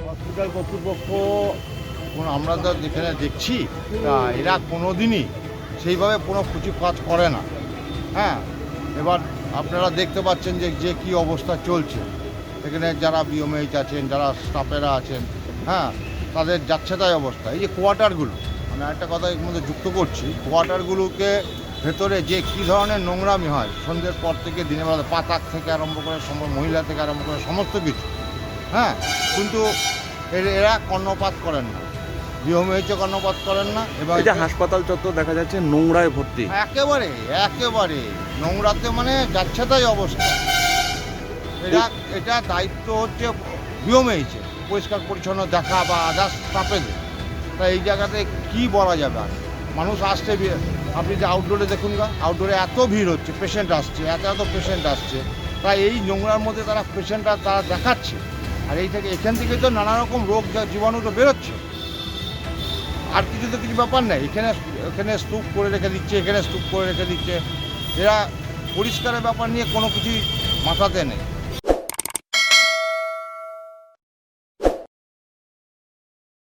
Hospital কর্তৃপক্ষ আমরা তো যেখানে দেখছি তা এরা কোনো দিনই সেইভাবে কোনো কিছু কাজ করে না। হ্যাঁ, এবার আপনারা দেখতে পাচ্ছেন যে যে কী অবস্থা চলছে এখানে, যারা বিএমএইচ আছেন, যারা স্টাফেরা আছেন, হ্যাঁ, তাদের যাচ্ছে তাই অবস্থা। এই যে কোয়ার্টারগুলো, মানে একটা কথা এর মধ্যে যুক্ত করছি, কোয়ার্টারগুলোকে ভেতরে যে কী ধরনের নোংরামি হয় সন্ধ্যের পর থেকে দিনের বেলা, পাতাক থেকে আরম্ভ করে মহিলা থেকে আরম্ভ করে সমস্ত কিছু, হ্যাঁ, কিন্তু এরা কর্ণপাত করেন না, বিএমএইচও কর্ণপাত করেন না। এবং এই যে হাসপাতাল চত্বর দেখা যাচ্ছে নোংরায় ভর্তি, একেবারে একেবারে নোংরাতে মানে যাচ্ছে তাই অবস্থা। এটা দায়িত্ব হচ্ছে বিএমএইচের পরিষ্কার পরিচ্ছন্ন দেখা বা আদার্স স্টাফেদের। তাই এই জায়গাতে কি বলা যাবে আর, মানুষ আসছে, আপনি যে আউটডোরে দেখুন গা, আউটডোরে এত ভিড় হচ্ছে, পেশেন্ট আসছে, এত পেশেন্ট আসছে, তাই এই নোংরার মধ্যে তারা পেশেন্টরা তারা দেখাচ্ছে। আর এখান থেকে তো নানা রকম রোগ জীবাণু তো বেরোচ্ছে, আর কিছু তো কিছু ব্যাপার নেই। এখানে স্তূপ করে রেখে দিচ্ছে, এখানে স্তূপ করে রেখে দিচ্ছে। এরা পরিষ্কারের ব্যাপার নিয়ে কোনো কিছুই মাথাতে নেই।